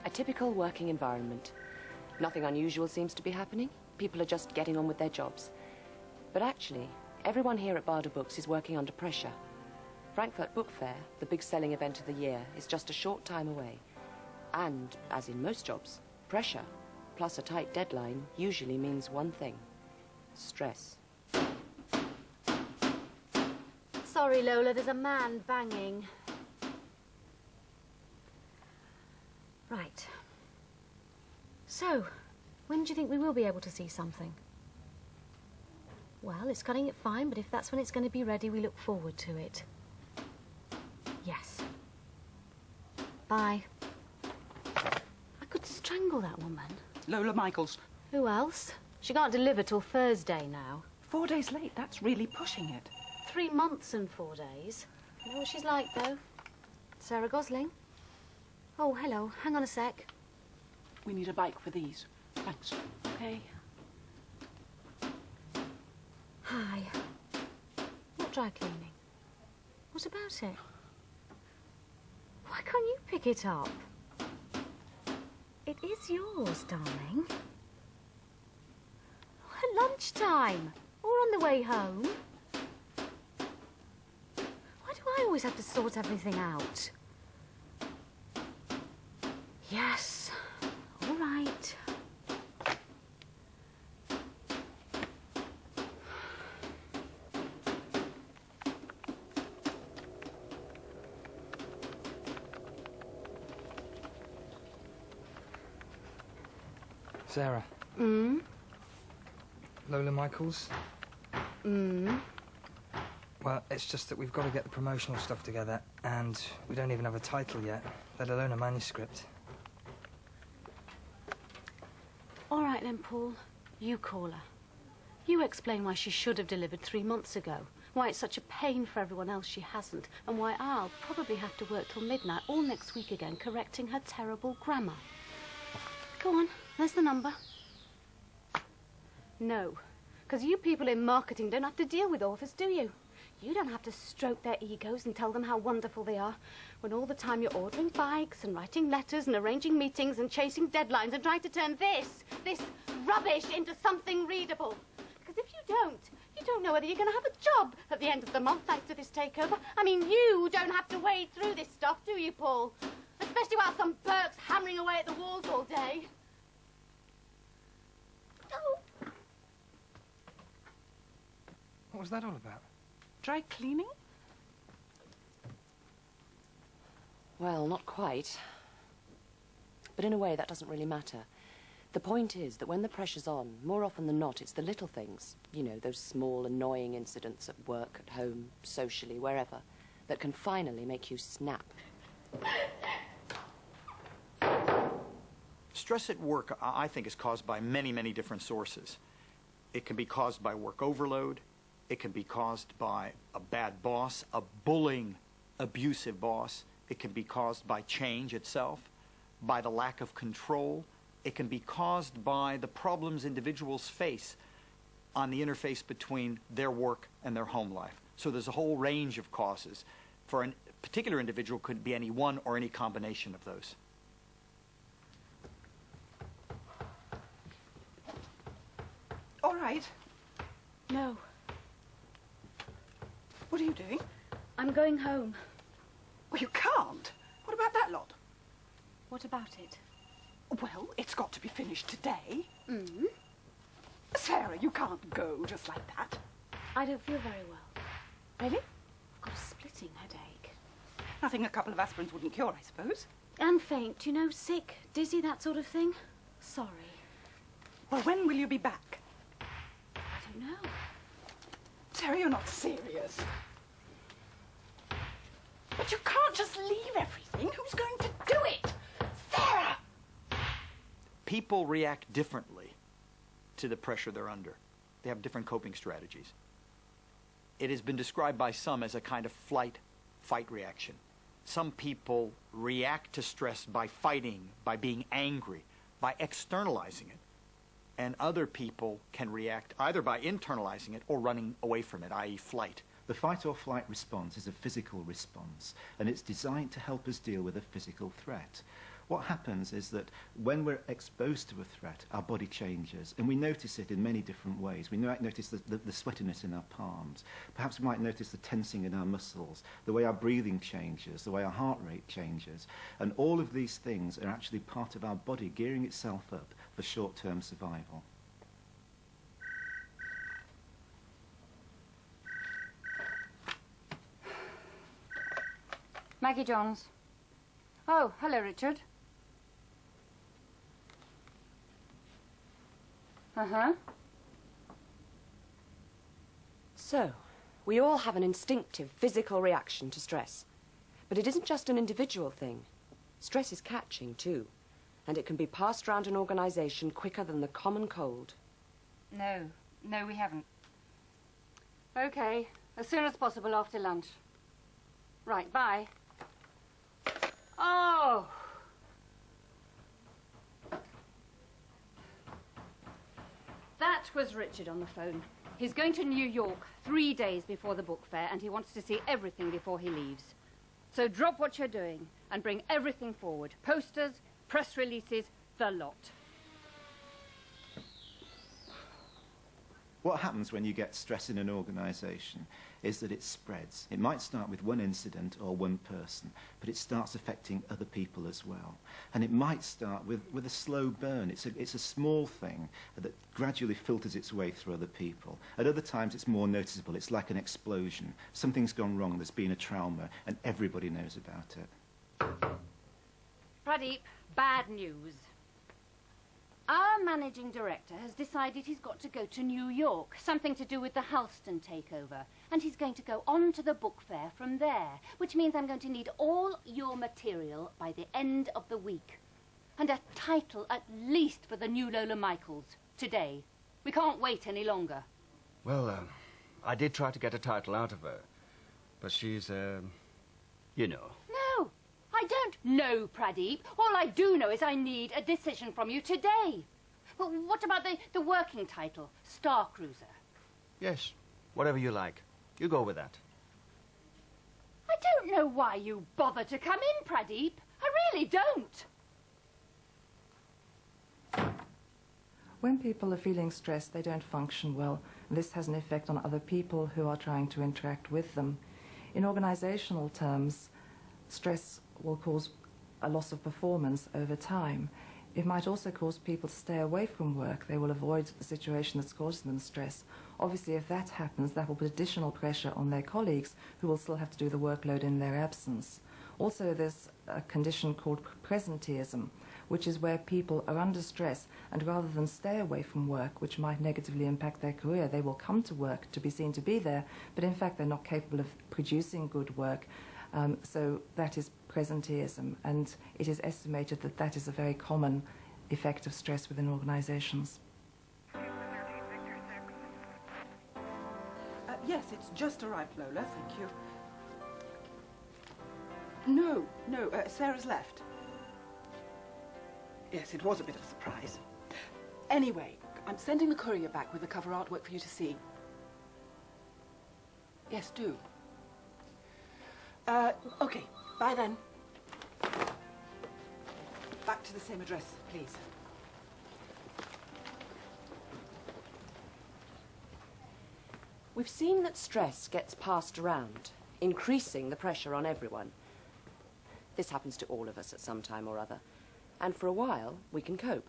A typical working environment. Nothing unusual seems to be happening. People are just getting on with their jobs. But actually, everyone here at Barder Books is working under pressure. Frankfurt Book Fair, the big selling event of the year, is just a short time away. And, as in most jobs, pressure, plus a tight deadline, usually means one thing: stress. Sorry, Lola, there's a man banging. Right. So, when do you think we will be able to see something? Well, it's cutting it fine, but if that's when it's going to be ready, we look forward to it. Yes. Bye. I could strangle that woman. Lola Michaels. Who else? She can't deliver till Thursday now. 4 days late, that's really pushing it. 3 months and 4 days. You know what she's like, though? Sarah Gosling. Oh, hello. Hang on a sec. We need a bike for these. Thanks. Okay. Hi. Not dry cleaning. What about it? Why can't you pick it up? It is yours, darling. At lunchtime. Or on the way home. Why do I always have to sort everything out? Yes. All right. Sarah. Lola Michaels. Well, it's just that we've got to get the promotional stuff together, and we don't even have a title yet, let alone a manuscript. All right then, Paul. You call her. You explain why she should have delivered 3 months ago, why it's such a pain for everyone else she hasn't, and why I'll probably have to work till midnight all next week again correcting her terrible grammar. Go on, there's the number. No, because you people in marketing don't have to deal with authors, do you? You don't have to stroke their egos and tell them how wonderful they are, when all the time you're ordering bikes and writing letters and arranging meetings and chasing deadlines and trying to turn this rubbish into something readable. Because if you don't know whether you're going to have a job at the end of the month thanks to this takeover. I mean, you don't have to wade through this stuff, do you, Paul? Especially while some Burke's hammering away at the walls all day. Oh. What was that all about? Dry cleaning? Well, not quite. But in a way, that doesn't really matter. The point is that when the pressure's on, more often than not, it's the little things, you know, those small, annoying incidents at work, at home, socially, wherever, that can finally make you snap. Stress at work, I think, is caused by many, many different sources. It can be caused by work overload. It can be caused by a bad boss, a bullying, abusive boss. It can be caused by change itself, by the lack of control. It can be caused by the problems individuals face on the interface between their work and their home life. So there's a whole range of causes. For a particular individual, could be any one or any combination of those. All right. No. What are you doing? I'm going home. Well, you can't. What about that lot? What about it? Well, it's got to be finished today. Sarah, you can't go just like that. I don't feel very well. Really? I've got a splitting headache. Nothing a couple of aspirins wouldn't cure, I suppose. And faint, you know, sick, dizzy, that sort of thing. Sorry. Well, when will you be back? I don't know. Sarah, you're not serious. But you can't just leave everything. Who's going to do it? Sarah! People react differently to the pressure they're under. They have different coping strategies. It has been described by some as a kind of flight-fight reaction. Some people react to stress by fighting, by being angry, by externalizing it. And other people can react either by internalizing it or running away from it, i.e. flight. The fight or flight response is a physical response, and it's designed to help us deal with a physical threat. What happens is that when we're exposed to a threat, our body changes, and we notice it in many different ways. We might notice the sweatiness in our palms. Perhaps we might notice the tensing in our muscles, the way our breathing changes, the way our heart rate changes. And all of these things are actually part of our body gearing itself up for short-term survival. Maggie Johns. Oh, hello, Richard. Uh-huh. So, we all have an instinctive physical reaction to stress. But it isn't just an individual thing. Stress is catching, too. And it can be passed around an organisation quicker than the common cold. No, we haven't. Okay, as soon as possible after lunch. Right, bye. Oh! That was Richard on the phone. He's going to New York 3 days before the book fair, and he wants to see everything before he leaves. So drop what you're doing and bring everything forward. Posters, press releases, the lot. What happens when you get stress in an organisation is that it spreads. It might start with one incident or one person, but it starts affecting other people as well. And it might start with a slow burn. It's a small thing that gradually filters its way through other people. At other times it's more noticeable. It's like an explosion. Something's gone wrong, there's been a trauma, and everybody knows about it. Pradeep, bad news. Our managing director has decided he's got to go to New York, something to do with the Halston takeover. And he's going to go on to the book fair from there, which means I'm going to need all your material by the end of the week. And a title at least for the new Lola Michaels, today. We can't wait any longer. Well, I did try to get a title out of her, but she's, you know. No, I don't know, Pradeep. All I do know is I need a decision from you today. Well, what about the working title, Star Cruiser? Yes, whatever you like. You go with that. I don't know why you bother to come in, Pradeep. I really don't. When people are feeling stressed, they don't function well. This has an effect on other people who are trying to interact with them. In organizational terms, stress will cause a loss of performance over time. It might also cause people to stay away from work. They will avoid the situation that's causing them stress. Obviously, if that happens, that will put additional pressure on their colleagues who will still have to do the workload in their absence. Also, there's a condition called presenteeism, which is where people are under stress and rather than stay away from work, which might negatively impact their career, they will come to work to be seen to be there, but in fact they're not capable of producing good work. So that is presenteeism, and it is estimated that that is a very common effect of stress within organizations. Yes, it's just arrived, Lola, thank you. No, Sarah's left. Yes, it was a bit of a surprise. Anyway, I'm sending the courier back with the cover artwork for you to see. Yes, do. Okay, bye then. Back to the same address, please. We've seen that stress gets passed around, increasing the pressure on everyone. This happens to all of us at some time or other. And for a while, we can cope.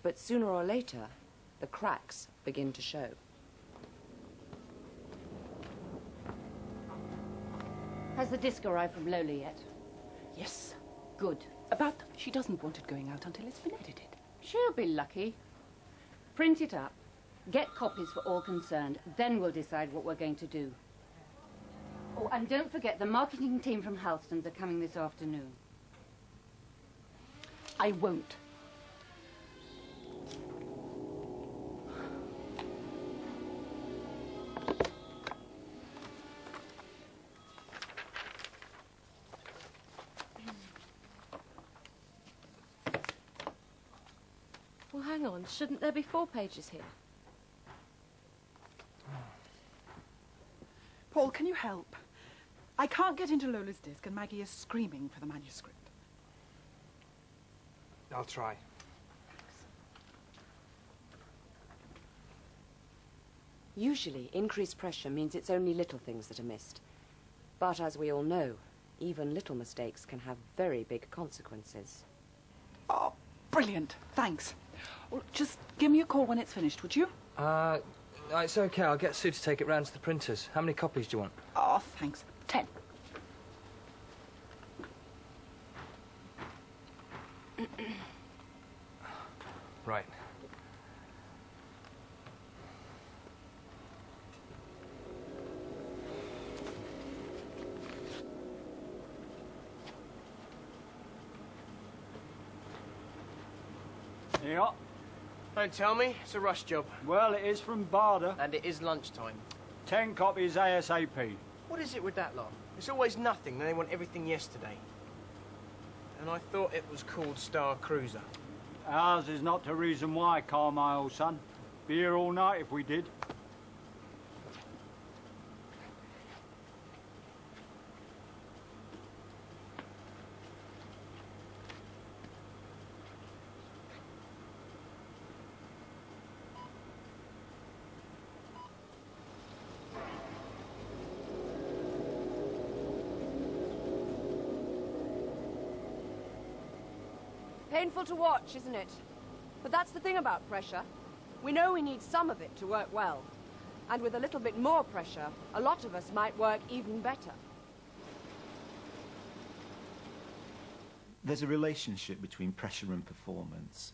But sooner or later, the cracks begin to show. Has the disc arrived from Lola yet? Yes. Good. She doesn't want it going out until it's been edited. She'll be lucky. Print it up. Get copies for all concerned. Then we'll decide what we're going to do. Oh, and don't forget, the marketing team from Halston's are coming this afternoon. I won't. Well, hang on. Shouldn't there be 4 pages here? Paul, can you help? I can't get into Lola's disc and Maggie is screaming for the manuscript. I'll try. Usually, increased pressure means it's only little things that are missed. But as we all know, even little mistakes can have very big consequences. Oh, brilliant. Thanks. Well, just give me a call when it's finished, would you? It's okay. I'll get Sue to take it round to the printers. How many copies do you want? Oh, thanks. 10. Right. Yeah. Don't tell me, it's a rush job. Well, it is from Barder. And it is lunchtime. 10 copies ASAP. What is it with that lot? It's always nothing, then they want everything yesterday. And I thought it was called Star Cruiser. Ours is not the reason why, Carmyle, son. Be here all night if we did. Painful to watch, isn't it? But that's the thing about pressure. We know we need some of it to work well. And with a little bit more pressure, a lot of us might work even better. There's a relationship between pressure and performance.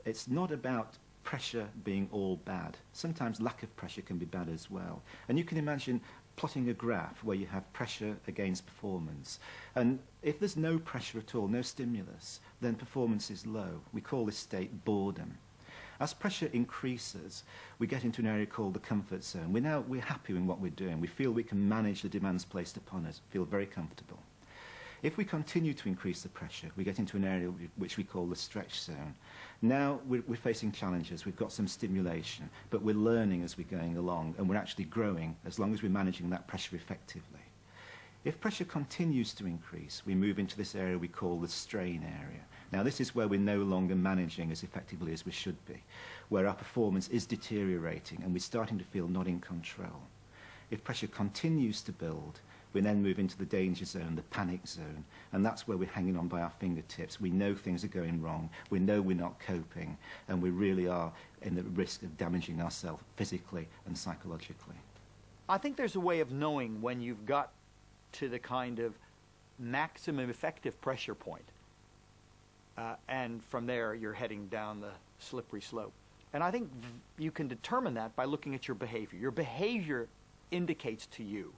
It's not about pressure being all bad. Sometimes lack of pressure can be bad as well. And you can imagine plotting a graph where you have pressure against performance. And if there's no pressure at all, no stimulus, then performance is low. We call this state boredom. As pressure increases, we get into an area called the comfort zone. We're happy in what we're doing. We feel we can manage the demands placed upon us, feel very comfortable. If we continue to increase the pressure, we get into an area which we call the stretch zone. Now we're facing challenges. We've got some stimulation, but we're learning as we're going along, and we're actually growing as long as we're managing that pressure effectively. If pressure continues to increase, we move into this area we call the strain area. Now this is where we're no longer managing as effectively as we should be, where our performance is deteriorating and we're starting to feel not in control. If pressure continues to build, we then move into the danger zone, the panic zone, and that's where we're hanging on by our fingertips. We know things are going wrong, we know we're not coping, and we really are in the risk of damaging ourselves physically and psychologically. I think there's a way of knowing when you've got to the kind of maximum effective pressure point. And from there, you're heading down the slippery slope. And I think you can determine that by looking at your behavior. Your behavior indicates to you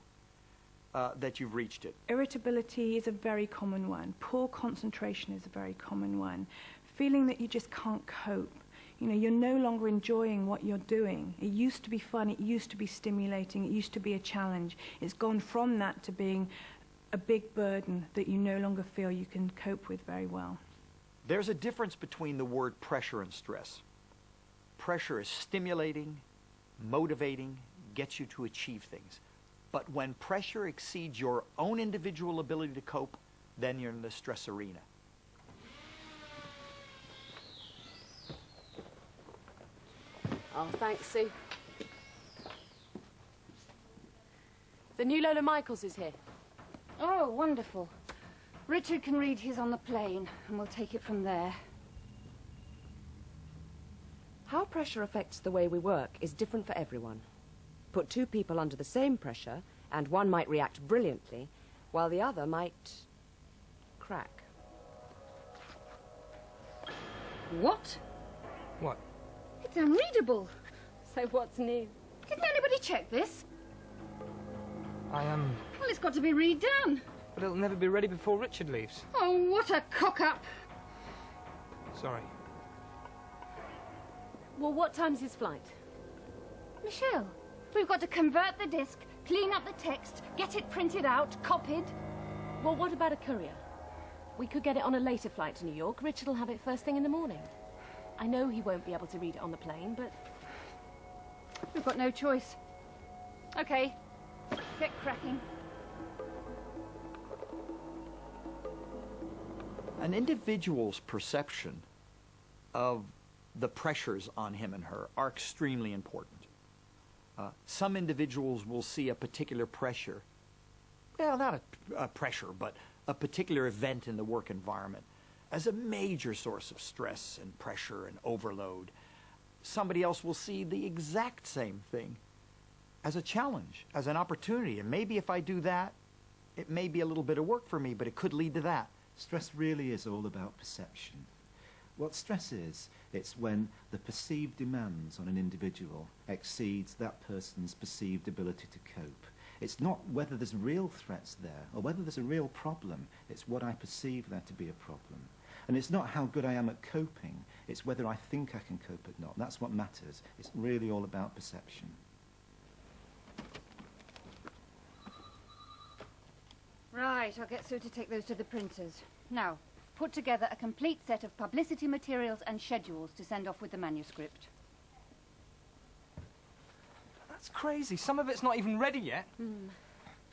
that you've reached it. Irritability is a very common one. Poor concentration is a very common one. Feeling that you just can't cope. You know, you're no longer enjoying what you're doing. It used to be fun, it used to be stimulating, it used to be a challenge. It's gone from that to being a big burden that you no longer feel you can cope with very well. There's a difference between the word pressure and stress. Pressure is stimulating, motivating, gets you to achieve things. But when pressure exceeds your own individual ability to cope, then you're in the stress arena. Oh, thanks, Sue. The new Lola Michaels is here. Oh, wonderful. Richard can read his on the plane, and we'll take it from there. How pressure affects the way we work is different for everyone. Put two people under the same pressure, and one might react brilliantly, while the other might crack. What? What? It's unreadable. So what's new? Didn't anybody check this? Well, it's got to be redone. But it'll never be ready before Richard leaves. Oh, what a cock-up. Sorry. Well, what time's his flight? Michelle, we've got to convert the disc, clean up the text, get it printed out, copied. Well, what about a courier? We could get it on a later flight to New York. Richard will have it first thing in the morning. I know he won't be able to read it on the plane, but... We've got no choice. Okay, get cracking. An individual's perception of the pressures on him and her are extremely important. Some individuals will see a particular pressure, well, not a pressure, but a particular event in the work environment as a major source of stress and pressure and overload. Somebody else will see the exact same thing as a challenge, as an opportunity. And maybe if I do that, it may be a little bit of work for me, but it could lead to that. Stress really is all about perception. What stress is, it's when the perceived demands on an individual exceeds that person's perceived ability to cope. It's not whether there's real threats there or whether there's a real problem. It's what I perceive there to be a problem. And it's not how good I am at coping. It's whether I think I can cope or not. That's what matters. It's really all about perception. Right, I'll get Sue to take those to the printers. Now, put together a complete set of publicity materials and schedules to send off with the manuscript. That's crazy. Some of it's not even ready yet.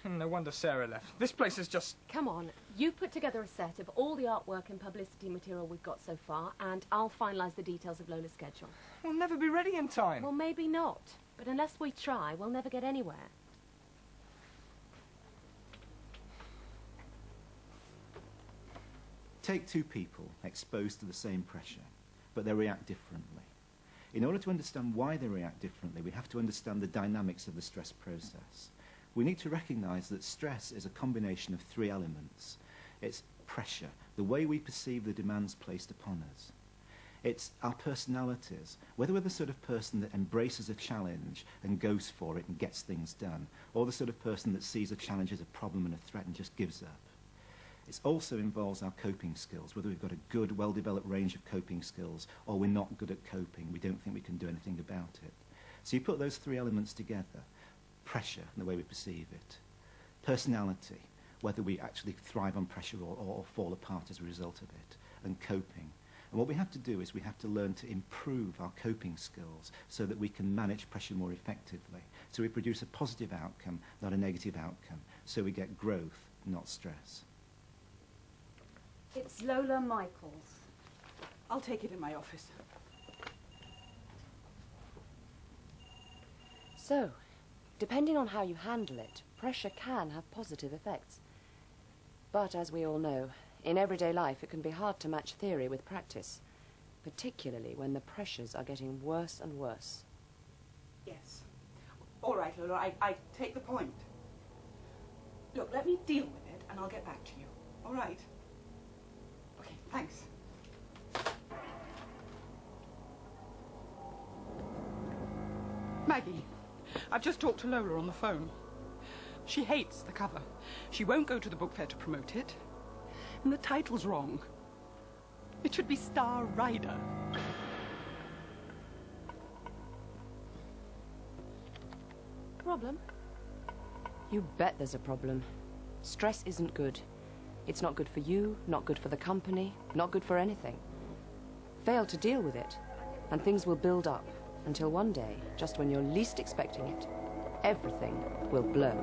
No wonder Sarah left. This place is just... Come on, you put together a set of all the artwork and publicity material we've got so far, and I'll finalise the details of Lola's schedule. We'll never be ready in time. Well, maybe not. But unless we try, we'll never get anywhere. Take two people exposed to the same pressure, but they react differently. In order to understand why they react differently, we have to understand the dynamics of the stress process. We need to recognise that stress is a combination of three elements. It's pressure, the way we perceive the demands placed upon us. It's our personalities, whether we're the sort of person that embraces a challenge and goes for it and gets things done, or the sort of person that sees a challenge as a problem and a threat and just gives up. It also involves our coping skills, whether we've got a good, well-developed range of coping skills or we're not good at coping, we don't think we can do anything about it. So you put those three elements together, pressure and the way we perceive it, personality, whether we actually thrive on pressure or fall apart as a result of it, and coping. And what we have to do is we have to learn to improve our coping skills so that we can manage pressure more effectively. So we produce a positive outcome, not a negative outcome. So we get growth, not stress. It's Lola Michaels. I'll take it in my office. So, depending on how you handle it, pressure can have positive effects. But as we all know, in everyday life it can be hard to match theory with practice, particularly when the pressures are getting worse and worse. Yes. All right, Lola, I take the point. Look, let me deal with it and I'll get back to you. All right? Okay, thanks. Maggie, I've just talked to Lola on the phone. She hates the cover. She won't go to the book fair to promote it. And the title's wrong. It should be Star Rider. Problem? You bet there's a problem. Stress isn't good. It's not good for you, not good for the company, not good for anything. Fail to deal with it, and things will build up until one day, just when you're least expecting it, everything will blow.